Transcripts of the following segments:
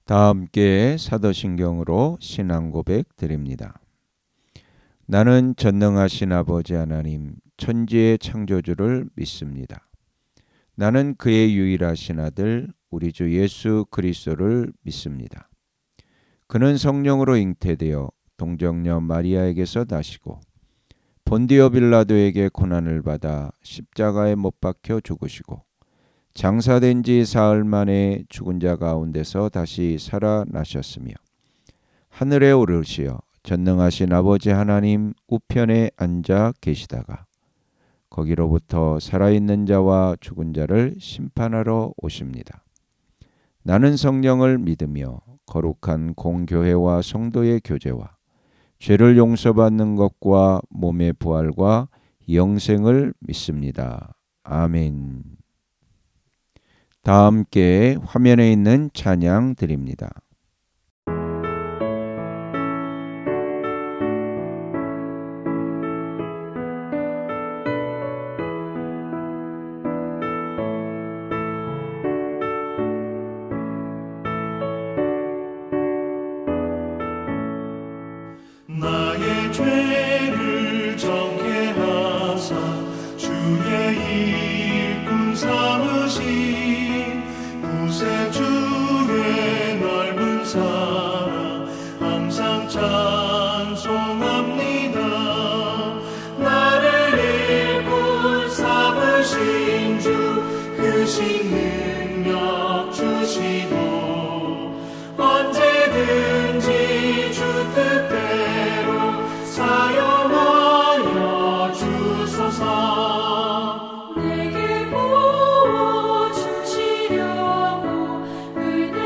다 함께 사도신경으로 신앙 고백 드립니다. 나는 전능하신 아버지 하나님 천지의 창조주를 믿습니다. 나는 그의 유일하신 아들 우리 주 예수 그리스도를 믿습니다. 그는 성령으로 잉태되어 동정녀 마리아에게서 나시고 본디오 빌라도에게 고난을 받아 십자가에 못 박혀 죽으시고 장사된 지 사흘 만에 죽은 자 가운데서 다시 살아나셨으며 하늘에 오르시어 전능하신 아버지 하나님 우편에 앉아 계시다가 거기로부터 살아있는 자와 죽은 자를 심판하러 오십니다. 나는 성령을 믿으며 거룩한 공교회와 성도의 교제와 죄를 용서받는 것과 몸의 부활과 영생을 믿습니다. 아멘. 다 함께 화면에 있는 찬양 드립니다. 나의 죄를 정케 하사 주의 일꾼 삼으신 구세주의 넓은 사랑 항상 찬송합니다. 나를 일꾼 삼으신 주 크신 능력 주시고 언제든지 주 뜻대로 사용하여 주소서. 내게 부어주시려고 은혜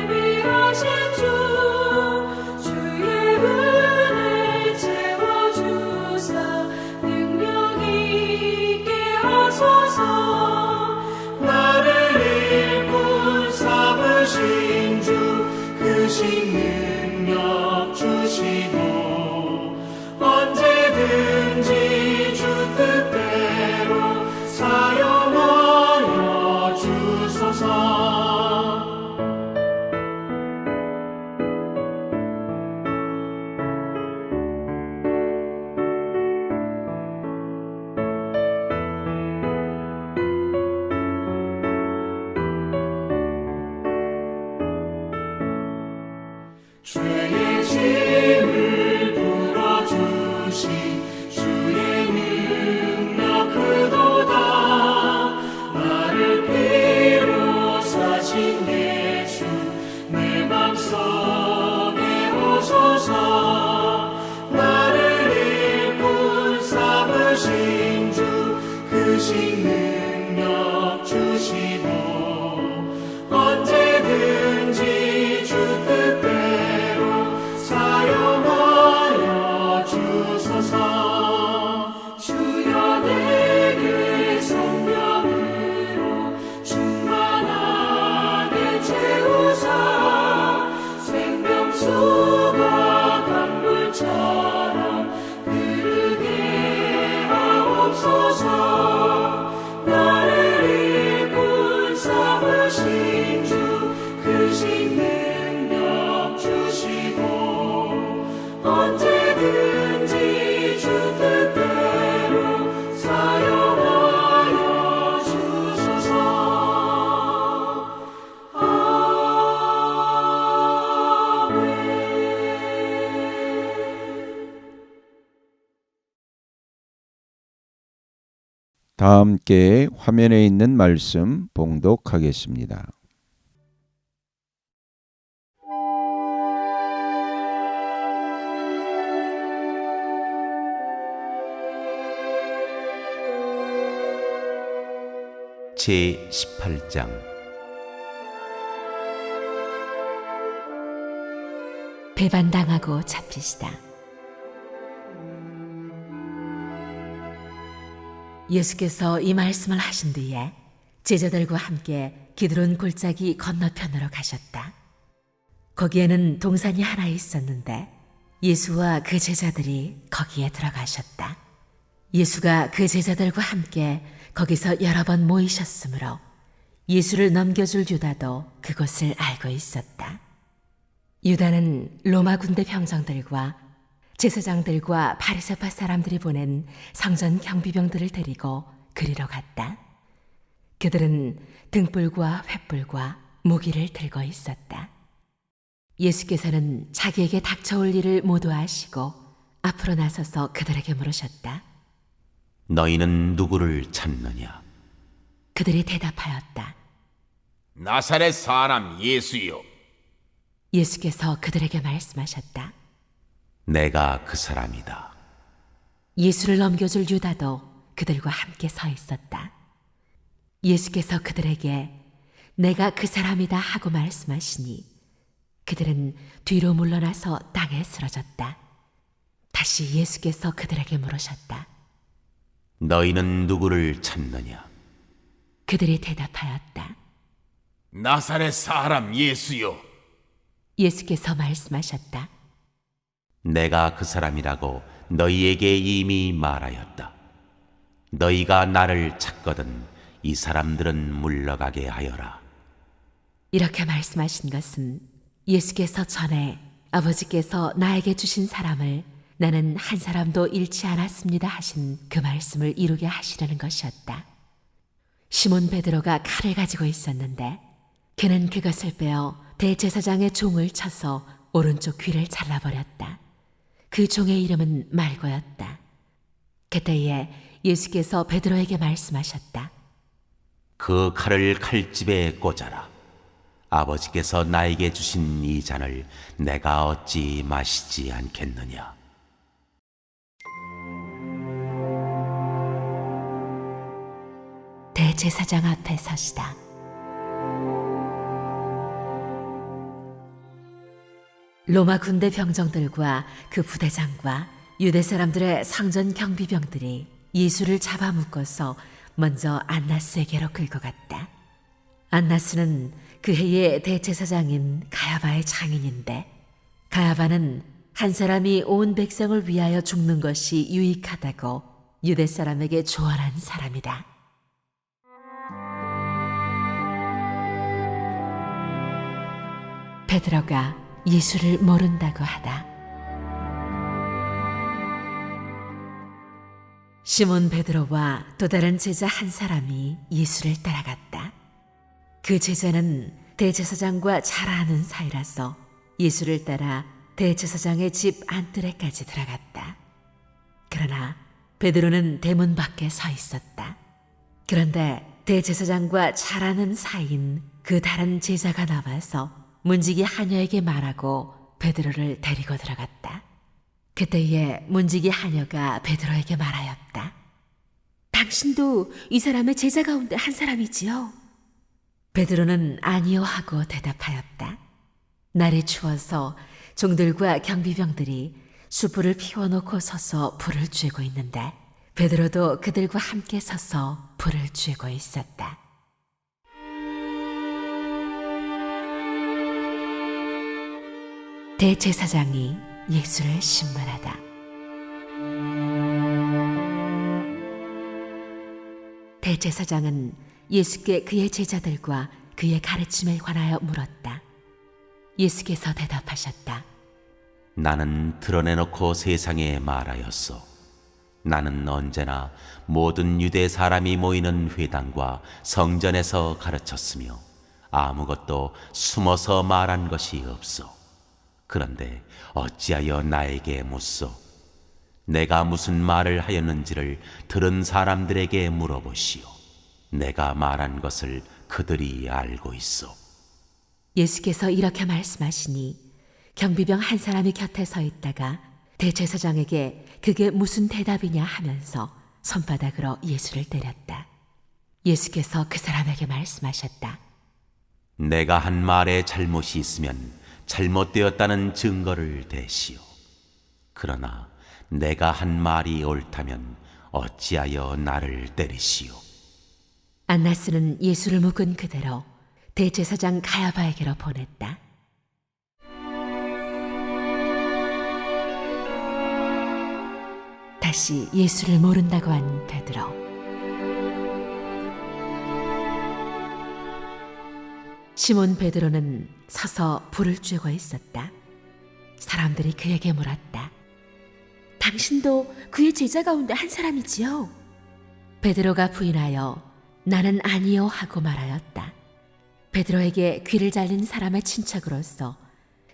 예비하신 주의 은혜 채워주사 능력 있게 하소서. 나를 일꾼 삼으신 주 크신 능력 주시고 언제든지 주 뜻대로 사용하여 주소서. 죄의 짐을 풀어주신 주의 능력 크도다. 나를 피로 사신 예수 내 맘속에 오소서. 나를 일꾼 삼으신 주 크신 능력 주시고 언제든지 주 뜻대로 사용하여 주소서. 주여 내게 성령으로 충만하게 채우사 생명수가 강물처럼 흐르게 하옵소서. 나를 일꾼 삼으신 주 크신 능력 주시고 언제든지 주 뜻대로 사용하여 주소서. 다 함께 화면에 있는 말씀 봉독하겠습니다. 제18장 배반당하고 잡히시다. 예수께서 이 말씀을 하신 뒤에 제자들과 함께 기드론 골짜기 건너편으로 가셨다. 거기에는 동산이 하나 있었는데 예수와 그 제자들이 거기에 들어가셨다. 예수가 그 제자들과 함께 거기서 여러 번 모이셨으므로 예수를 넘겨줄 유다도 그것을 알고 있었다. 유다는 로마 군대 병정들과 제사장들과 바리새파 사람들이 보낸 성전 경비병들을 데리고 그리로 갔다. 그들은 등불과 횃불과 무기를 들고 있었다. 예수께서는 자기에게 닥쳐올 일을 모두 아시고 앞으로 나서서 그들에게 물으셨다. 너희는 누구를 찾느냐? 그들이 대답하였다. 나사렛 사람 예수요. 예수께서 그들에게 말씀하셨다. 내가 그 사람이다. 예수를 넘겨줄 유다도 그들과 함께 서 있었다. 예수께서 그들에게 내가 그 사람이다 하고 말씀하시니 그들은 뒤로 물러나서 땅에 쓰러졌다. 다시 예수께서 그들에게 물으셨다. 너희는 누구를 찾느냐? 그들이 대답하였다. 나사렛 사람 예수요. 예수께서 말씀하셨다. 내가 그 사람이라고 너희에게 이미 말하였다. 너희가 나를 찾거든 이 사람들은 물러가게 하여라. 이렇게 말씀하신 것은 예수께서 전에 아버지께서 나에게 주신 사람을 나는 한 사람도 잃지 않았습니다 하신 그 말씀을 이루게 하시려는 것이었다. 시몬 베드로가 칼을 가지고 있었는데 그는 그것을 빼어 대제사장의 종을 쳐서 오른쪽 귀를 잘라버렸다. 그 종의 이름은 말고였다. 그때에 예수께서 베드로에게 말씀하셨다. 그 칼을 칼집에 꽂아라. 아버지께서 나에게 주신 이 잔을 내가 어찌 마시지 않겠느냐? 대제사장 앞에 서시다. 로마 군대 병정들과 그 부대장과 유대 사람들의 성전 경비병들이 예수를 잡아묶어서 먼저 안나스에게로 끌고 갔다. 안나스는 그 해의 대제사장인 가야바의 장인인데 가야바는 한 사람이 온 백성을 위하여 죽는 것이 유익하다고 유대 사람에게 조언한 사람이다. 베드로가 예수를 모른다고 하다. 시몬 베드로와 또 다른 제자 한 사람이 예수를 따라갔다. 그 제자는 대제사장과 잘 아는 사이라서 예수를 따라 대제사장의 집 안뜰에까지 들어갔다. 그러나 베드로는 대문 밖에 서 있었다. 그런데 대제사장과 잘 아는 사이인 그 다른 제자가 나와서 문지기 하녀에게 말하고 베드로를 데리고 들어갔다. 그때에 문지기 하녀가 베드로에게 말하였다. 당신도 이 사람의 제자 가운데 한 사람이지요? 베드로는 아니요 하고 대답하였다. 날이 추워서 종들과 경비병들이 숯불을 피워놓고 서서 불을 쬐고 있는데 베드로도 그들과 함께 서서 불을 쬐고 있었다. 대제사장이 예수를 신문하다. 대제사장은 예수께 그의 제자들과 그의 가르침에 관하여 물었다. 예수께서 대답하셨다. 나는 드러내놓고 세상에 말하였소. 나는 언제나 모든 유대 사람이 모이는 회당과 성전에서 가르쳤으며 아무것도 숨어서 말한 것이 없소. 그런데 어찌하여 나에게 묻소? 내가 무슨 말을 하였는지를 들은 사람들에게 물어보시오. 내가 말한 것을 그들이 알고 있소. 예수께서 이렇게 말씀하시니 경비병 한 사람이 곁에 서 있다가 대제사장에게 그게 무슨 대답이냐 하면서 손바닥으로 예수를 때렸다. 예수께서 그 사람에게 말씀하셨다. 내가 한 말에 잘못이 있으면 잘못되었다는 증거를 대시오. 그러나 내가 한 말이 옳다면 어찌하여 나를 때리시오. 안나스는 예수를 묶은 그대로 대제사장 가야바에게로 보냈다. 다시 예수를 모른다고 한 베드로. 시몬 베드로는 서서 불을 쬐고 있었다. 사람들이 그에게 물었다. 당신도 그의 제자 가운데 한 사람이지요? 베드로가 부인하여 나는 아니요 하고 말하였다. 베드로에게 귀를 잘린 사람의 친척으로서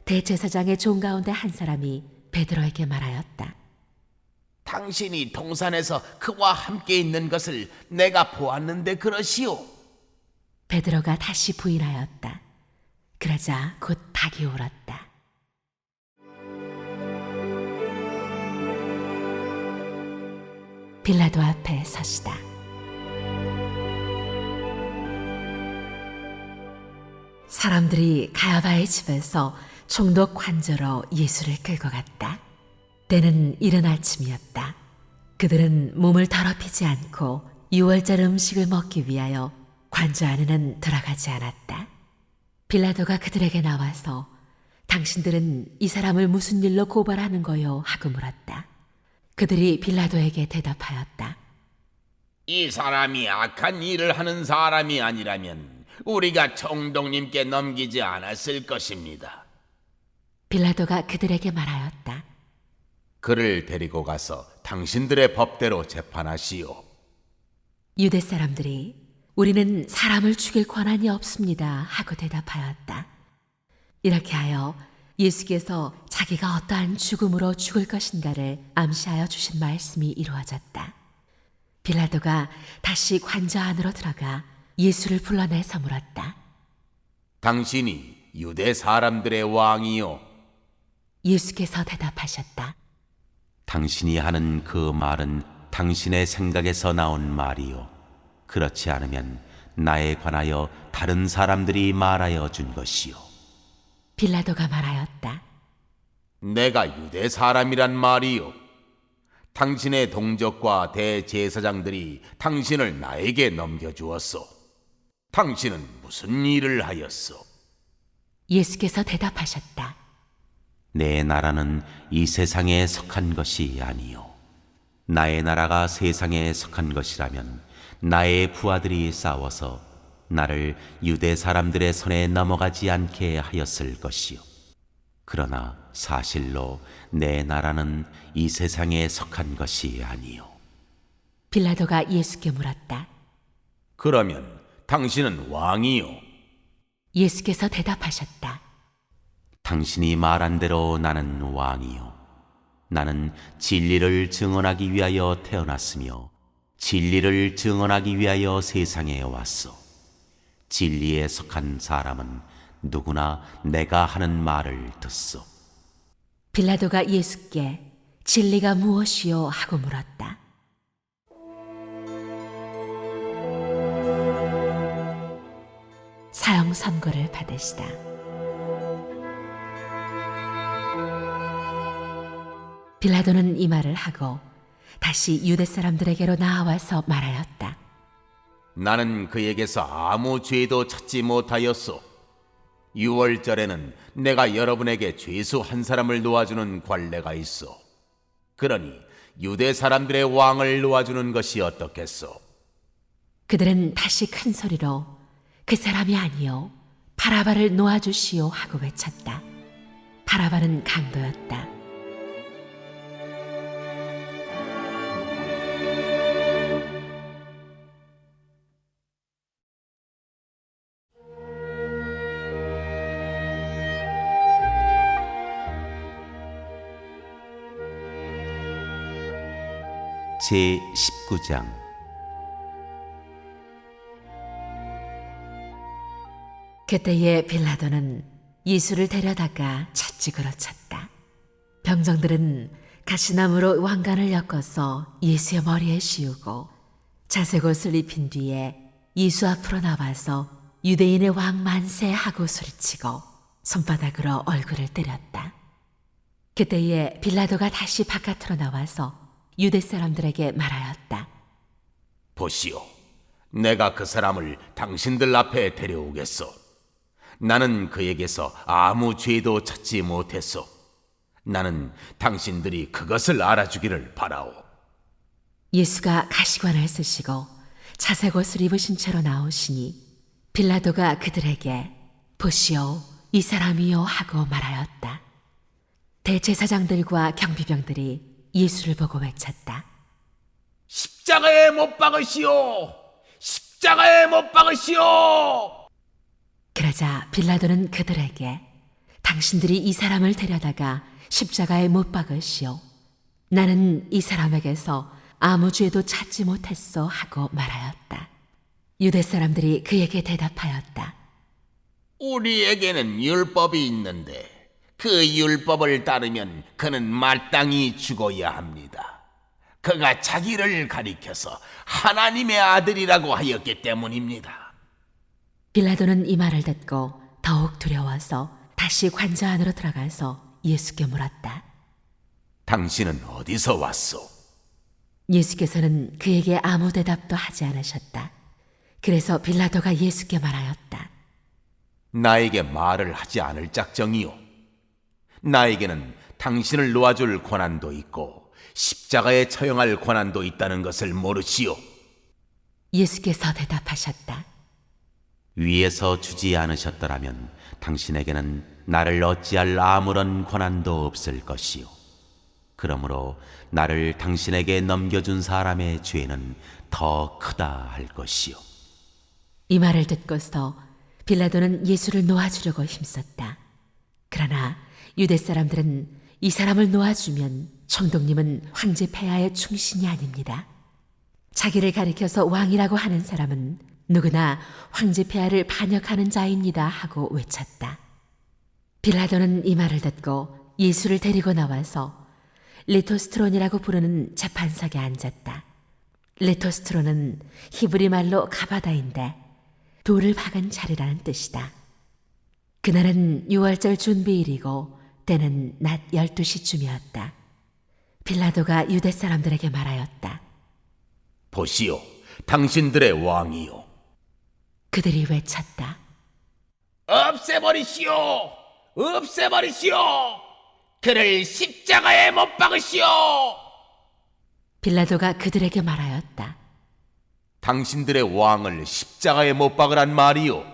대제사장의 종 가운데 한 사람이 베드로에게 말하였다. 당신이 동산에서 그와 함께 있는 것을 내가 보았는데 그러시오. 베드로가 다시 부인하였다. 그러자 곧 닭이 울었다. 빌라도 앞에 서시다. 사람들이 가야바의 집에서 총독 관저로 예수를 끌고 갔다. 때는 이른 아침이었다. 그들은 몸을 더럽히지 않고 유월절 음식을 먹기 위하여 관저 안에는 들어가지 않았다. 빌라도가 그들에게 나와서 당신들은 이 사람을 무슨 일로 고발하는 거요? 하고 물었다. 그들이 빌라도에게 대답하였다. 이 사람이 악한 일을 하는 사람이 아니라면 우리가 총독님께 넘기지 않았을 것입니다. 빌라도가 그들에게 말하였다. 그를 데리고 가서 당신들의 법대로 재판하시오. 유대 사람들이 우리는 사람을 죽일 권한이 없습니다 하고 대답하였다. 이렇게 하여 예수께서 자기가 어떠한 죽음으로 죽을 것인가를 암시하여 주신 말씀이 이루어졌다. 빌라도가 다시 관저 안으로 들어가 예수를 불러내서 물었다. 당신이 유대 사람들의 왕이요. 예수께서 대답하셨다. 당신이 하는 그 말은 당신의 생각에서 나온 말이요. 그렇지 않으면 나에 관하여 다른 사람들이 말하여 준 것이요. 빌라도가 말하였다. 내가 유대 사람이란 말이요. 당신의 동족과 대제사장들이 당신을 나에게 넘겨주었소. 당신은 무슨 일을 하였소? 예수께서 대답하셨다. 내 나라는 이 세상에 속한 것이 아니요. 나의 나라가 세상에 속한 것이라면 나의 부하들이 싸워서 나를 유대 사람들의 손에 넘어가지 않게 하였을 것이요. 그러나 사실로 내 나라는 이 세상에 속한 것이 아니요. 빌라도가 예수께 물었다. 그러면 당신은 왕이요. 예수께서 대답하셨다. 당신이 말한 대로 나는 왕이요. 나는 진리를 증언하기 위하여 태어났으며 진리를 증언하기 위하여 세상에 왔소. 진리에 속한 사람은 누구나 내가 하는 말을 듣소. 빌라도가 예수께 진리가 무엇이요? 하고 물었다. 사형 선고를 받으시다. 빌라도는 이 말을 하고 다시 유대 사람들에게로 나와서 말하였다. 나는 그에게서 아무 죄도 찾지 못하였소. 유월절에는 내가 여러분에게 죄수 한 사람을 놓아주는 관례가 있어. 그러니 유대 사람들의 왕을 놓아주는 것이 어떻겠소? 그들은 다시 큰 소리로 그 사람이 아니요 바라바를 놓아주시오 하고 외쳤다. 바라바는 강도였다. 제19장. 그때에 빌라도는 예수를 데려다가 채찍으로 쳤다. 병정들은 가시나무로 왕관을 엮어서 예수의 머리에 씌우고 자색옷을 입힌 뒤에 예수 앞으로 나와서 유대인의 왕 만세 하고 소리치고 손바닥으로 얼굴을 때렸다. 그때에 빌라도가 다시 바깥으로 나와서 유대 사람들에게 말하였다. 보시오, 내가 그 사람을 당신들 앞에 데려오겠소. 나는 그에게서 아무 죄도 찾지 못했소. 나는 당신들이 그것을 알아주기를 바라오. 예수가 가시관을 쓰시고 자색 옷을 입으신 채로 나오시니 빌라도가 그들에게 보시오, 이 사람이요 하고 말하였다. 대제사장들과 경비병들이 예수를 보고 외쳤다. 십자가에 못 박으시오! 십자가에 못 박으시오! 그러자 빌라도는 그들에게 당신들이 이 사람을 데려다가 십자가에 못 박으시오. 나는 이 사람에게서 아무 죄도 찾지 못했어 하고 말하였다. 유대 사람들이 그에게 대답하였다. 우리에게는 율법이 있는데 그 율법을 따르면 그는 마땅히 죽어야 합니다. 그가 자기를 가리켜서 하나님의 아들이라고 하였기 때문입니다. 빌라도는 이 말을 듣고 더욱 두려워서 다시 관저 안으로 들어가서 예수께 물었다. 당신은 어디서 왔소? 예수께서는 그에게 아무 대답도 하지 않으셨다. 그래서 빌라도가 예수께 말하였다. 나에게 말을 하지 않을 작정이요. 나에게는 당신을 놓아줄 권한도 있고 십자가에 처형할 권한도 있다는 것을 모르시오. 예수께서 대답하셨다. 위에서 주지 않으셨더라면 당신에게는 나를 어찌할 아무런 권한도 없을 것이요. 그러므로 나를 당신에게 넘겨준 사람의 죄는 더 크다 할 것이요. 이 말을 듣고서 빌라도는 예수를 놓아주려고 힘썼다. 그러나 유대 사람들은 이 사람을 놓아주면 총독님은 황제 폐하의 충신이 아닙니다. 자기를 가리켜서 왕이라고 하는 사람은 누구나 황제 폐하를 반역하는 자입니다 하고 외쳤다. 빌라도는 이 말을 듣고 예수를 데리고 나와서 리토스트론이라고 부르는 재판석에 앉았다. 리토스트론은 히브리 말로 가바다인데 돌을 박은 자리라는 뜻이다. 그날은 6월절 준비일이고 때는 낮 12시쯤이었다. 빌라도가 유대 사람들에게 말하였다. 보시오, 당신들의 왕이요. 그들이 외쳤다. 없애버리시오! 없애버리시오! 그를 십자가에 못 박으시오! 빌라도가 그들에게 말하였다. 당신들의 왕을 십자가에 못 박으란 말이요.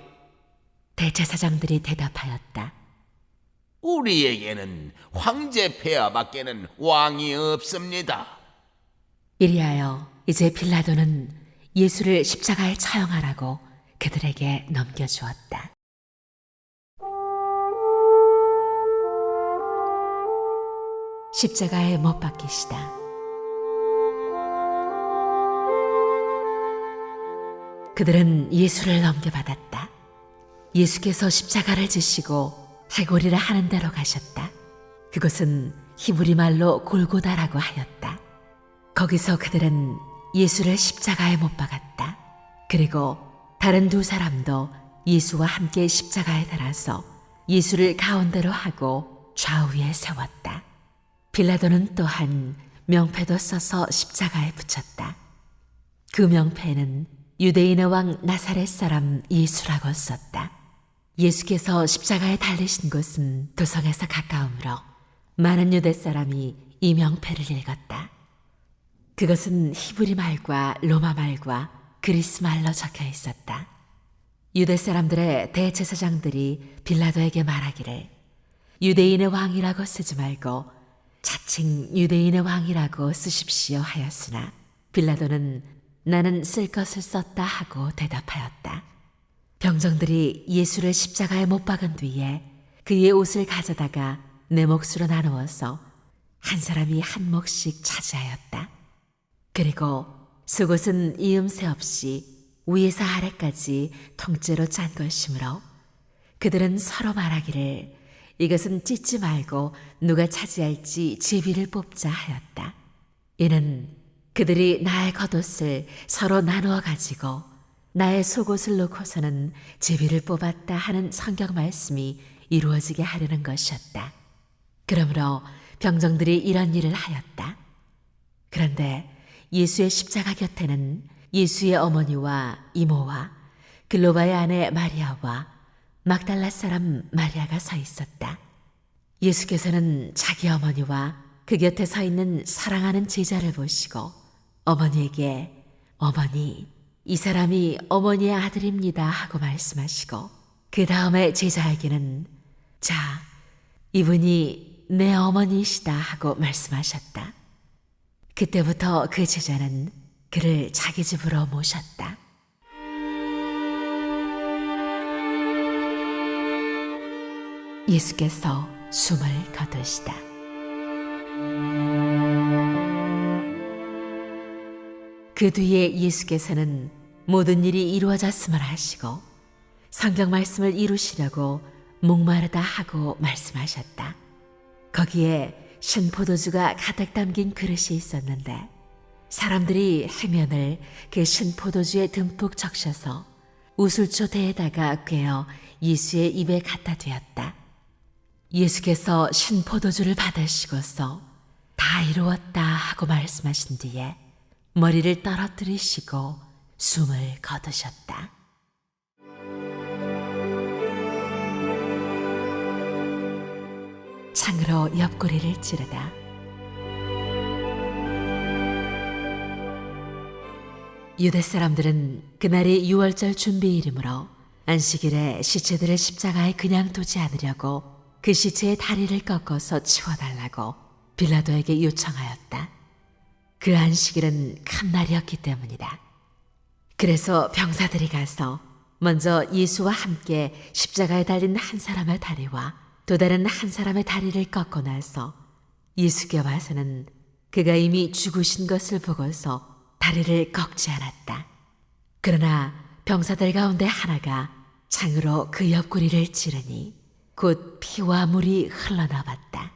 대제사장들이 대답하였다. 우리에게는 황제 폐하밖에는 왕이 없습니다. 이리하여 이제 빌라도는 예수를 십자가에 처형하라고 그들에게 넘겨주었다. 십자가에 못 박히시다. 그들은 예수를 넘겨받았다. 예수께서 십자가를 지시고 해골이라 하는 데로 가셨다. 그것은 히브리 말로 골고다라고 하였다. 거기서 그들은 예수를 십자가에 못 박았다. 그리고 다른 두 사람도 예수와 함께 십자가에 달아서 예수를 가운데로 하고 좌우에 세웠다. 빌라도는 또한 명패도 써서 십자가에 붙였다. 그 명패는 유대인의 왕 나사렛 사람 예수라고 썼다. 예수께서 십자가에 달리신 곳은 도성에서 가까우므로 많은 유대 사람이 이 명패를 읽었다. 그것은 히브리 말과 로마 말과 그리스 말로 적혀 있었다. 유대 사람들의 대제사장들이 빌라도에게 말하기를 유대인의 왕이라고 쓰지 말고 자칭 유대인의 왕이라고 쓰십시오 하였으나 빌라도는 나는 쓸 것을 썼다 하고 대답하였다. 병정들이 예수를 십자가에 못 박은 뒤에 그의 옷을 가져다가 네 몫으로 나누어서 한 사람이 한 몫씩 차지하였다. 그리고 속옷은 이음새 없이 위에서 아래까지 통째로 짠 것이므로 그들은 서로 말하기를 이것은 찢지 말고 누가 차지할지 제비를 뽑자 하였다. 이는 그들이 나의 겉옷을 서로 나누어 가지고 나의 속옷을 놓고서는 제비를 뽑았다 하는 성경 말씀이 이루어지게 하려는 것이었다. 그러므로 병정들이 이런 일을 하였다. 그런데 예수의 십자가 곁에는 예수의 어머니와 이모와 글로바의 아내 마리아와 막달라 사람 마리아가 서 있었다. 예수께서는 자기 어머니와 그 곁에 서 있는 사랑하는 제자를 보시고 어머니에게 어머니, 이 사람이 어머니의 아들입니다 하고 말씀하시고 그 다음에 제자에게는 자, 이분이 내 어머니이시다 하고 말씀하셨다. 그때부터 그 제자는 그를 자기 집으로 모셨다. 예수께서 숨을 거두시다. 그 뒤에 예수께서는 모든 일이 이루어졌음을 하시고 성경 말씀을 이루시려고 목마르다 하고 말씀하셨다. 거기에 신포도주가 가득 담긴 그릇이 있었는데 사람들이 해면을 그 신포도주에 듬뿍 적셔서 우슬초 대에다가 꿰어 예수의 입에 갖다 대었다. 예수께서 신포도주를 받으시고서 다 이루었다 하고 말씀하신 뒤에 머리를 떨어뜨리시고 숨을 거두셨다. 창으로 옆구리를 찌르다. 유대 사람들은 그날이 유월절 준비일이므로 안식일에 시체들을 십자가에 그냥 두지 않으려고 그 시체의 다리를 꺾어서 치워달라고 빌라도에게 요청하였다. 그 안식일은 큰 날이었기 때문이다. 그래서 병사들이 가서 먼저 예수와 함께 십자가에 달린 한 사람의 다리와 또 다른 한 사람의 다리를 꺾고 나서 예수께 와서는 그가 이미 죽으신 것을 보고서 다리를 꺾지 않았다. 그러나 병사들 가운데 하나가 창으로 그 옆구리를 찌르니 곧 피와 물이 흘러나왔다.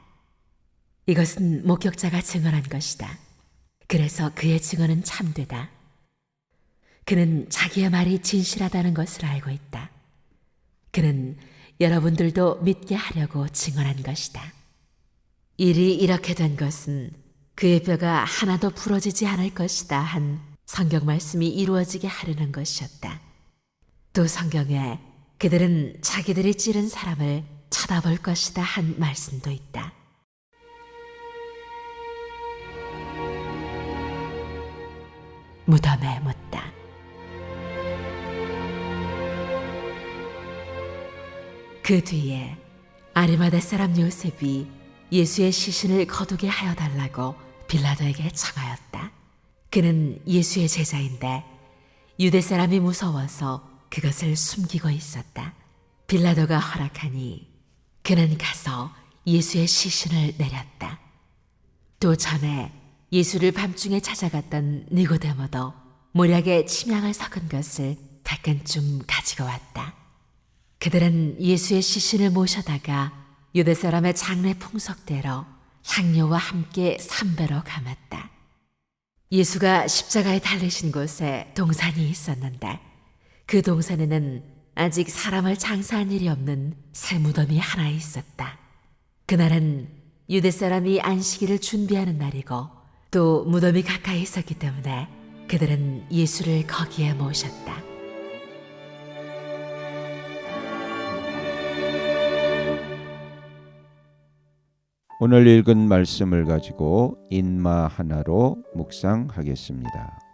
이것은 목격자가 증언한 것이다. 그래서 그의 증언은 참되다. 그는 자기의 말이 진실하다는 것을 알고 있다. 그는 여러분들도 믿게 하려고 증언한 것이다. 일이 이렇게 된 것은 그의 뼈가 하나도 부러지지 않을 것이다 한 성경 말씀이 이루어지게 하려는 것이었다. 또 성경에 그들은 자기들이 찌른 사람을 쳐다볼 것이다 한 말씀도 있다. 무덤에 묻다. 그 뒤에 아리마대 사람 요셉이 예수의 시신을 거두게 하여 달라고 빌라도에게 청하였다. 그는 예수의 제자인데 유대 사람이 무서워서 그것을 숨기고 있었다. 빌라도가 허락하니 그는 가서 예수의 시신을 내렸다. 또 전에 예수를 밤중에 찾아갔던 니고데모도 모략에 침향을 섞은 것을 백근쯤 가지고 왔다. 그들은 예수의 시신을 모셔다가 유대 사람의 장례 풍속대로 향료와 함께 삼배로 감았다. 예수가 십자가에 달리신 곳에 동산이 있었는데 그 동산에는 아직 사람을 장사한 일이 없는 새 무덤이 하나 있었다. 그날은 유대 사람이 안식일을 준비하는 날이고 또 무덤이 가까이 있었기 때문에 그들은 예수를 거기에 모셨다. 오늘 읽은 말씀을 가지고 인마 하나로 묵상하겠습니다.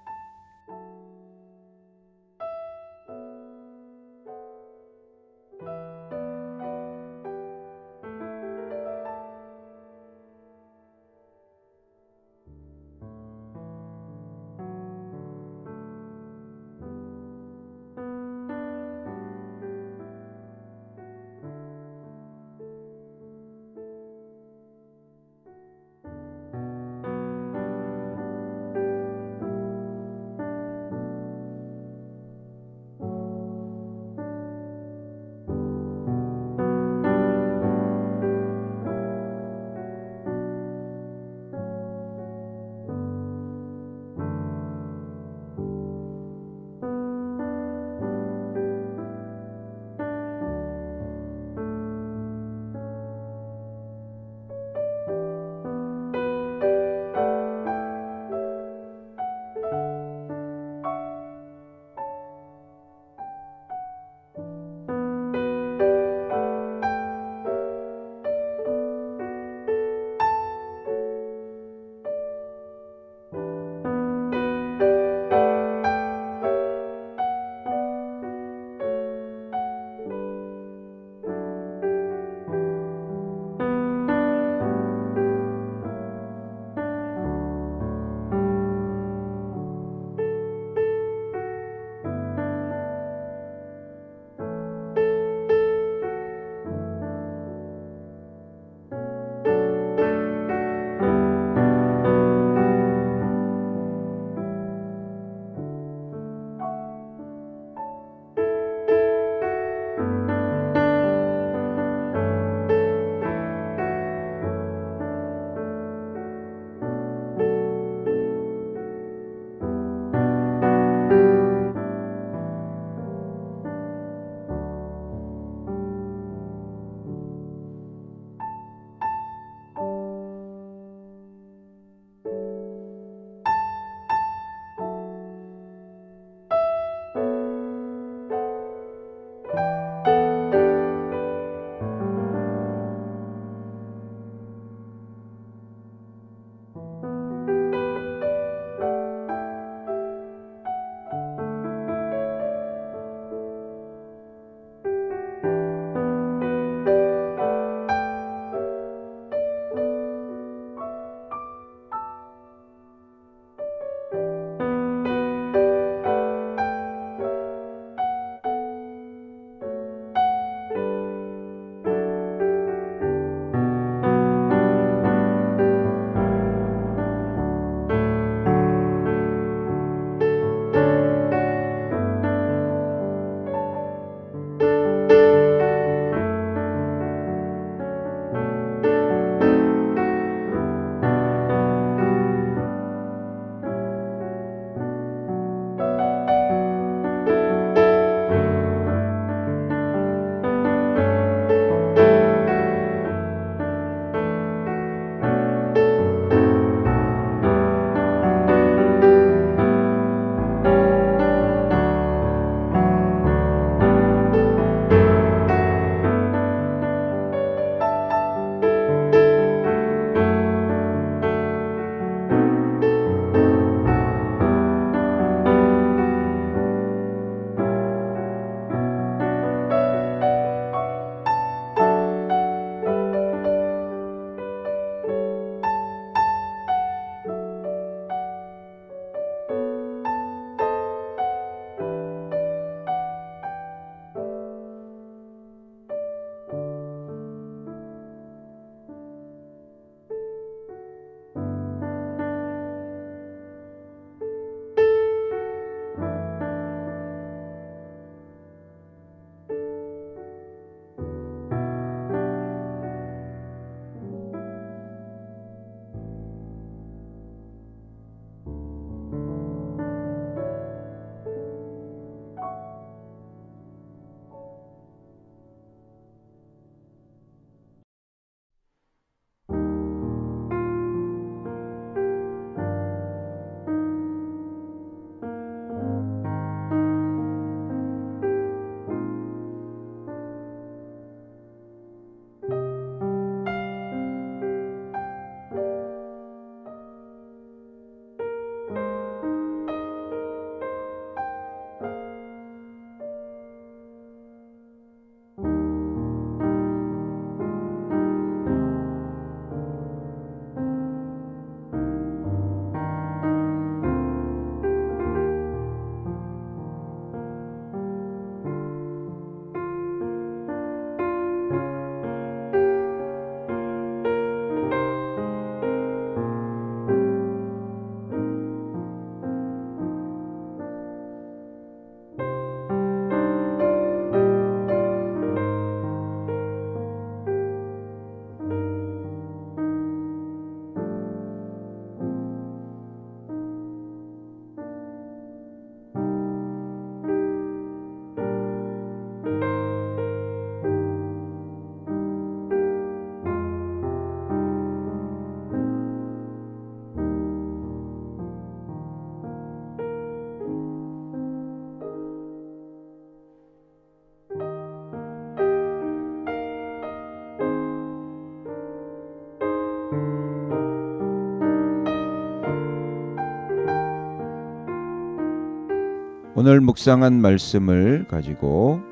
오늘 묵상한 말씀을 가지고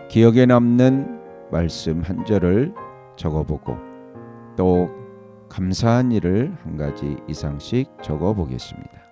기억에 남는 말씀 한 절을 적어보고 또 감사한 일을 한 가지 이상씩 적어보겠습니다.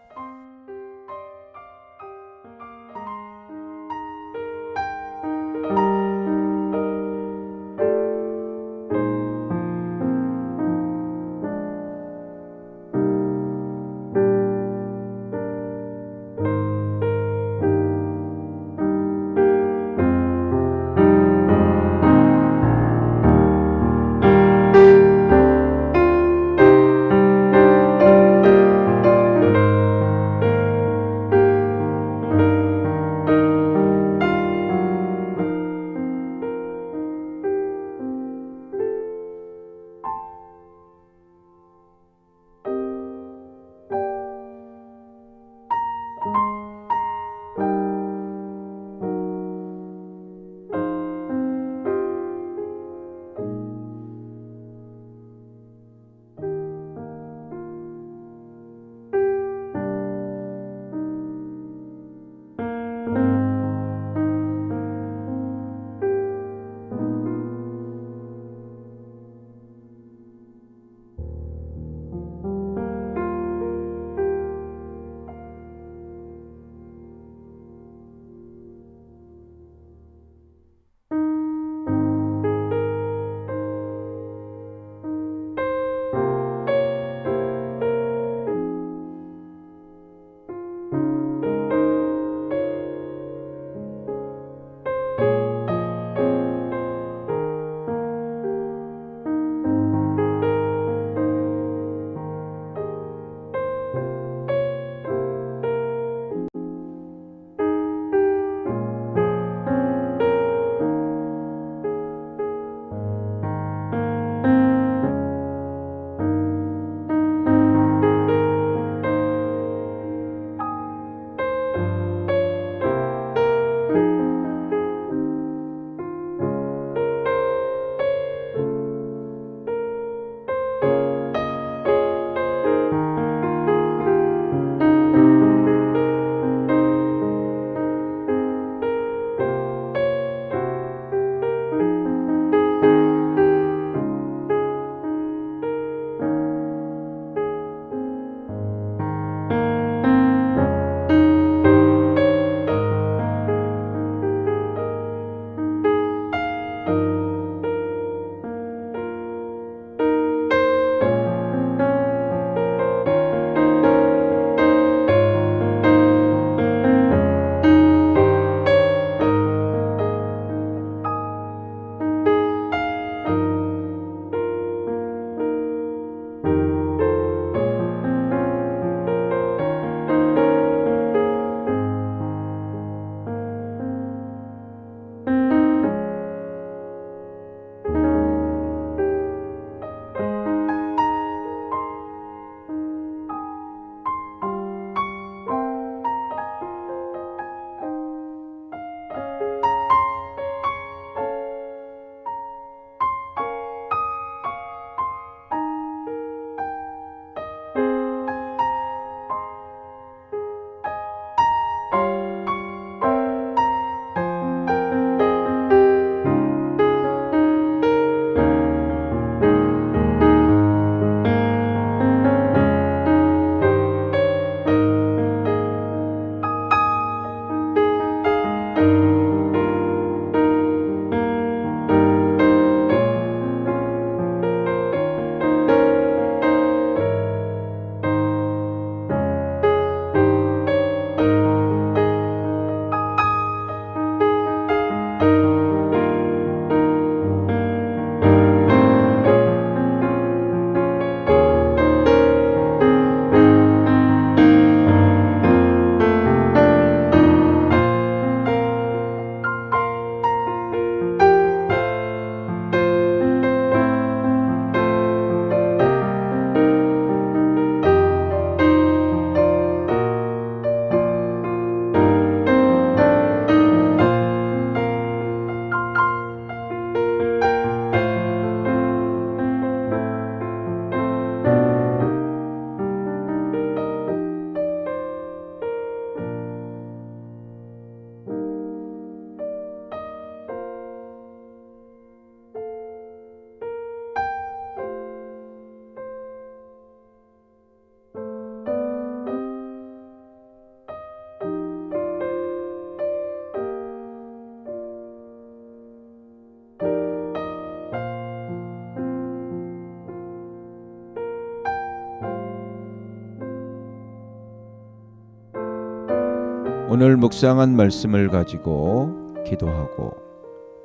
오늘 묵상한 말씀을 가지고 기도하고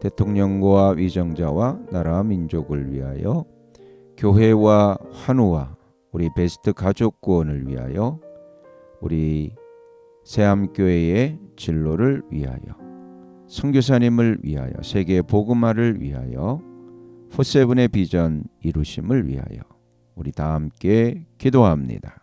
대통령과 위정자와 나라 민족을 위하여 교회와 환우와 우리 베스트 가족 구원을 위하여 우리 새암교회의 진로를 위하여 선교사님을 위하여 세계 복음화를 위하여 포세븐의 비전 이루심을 위하여 우리 다 함께 기도합니다.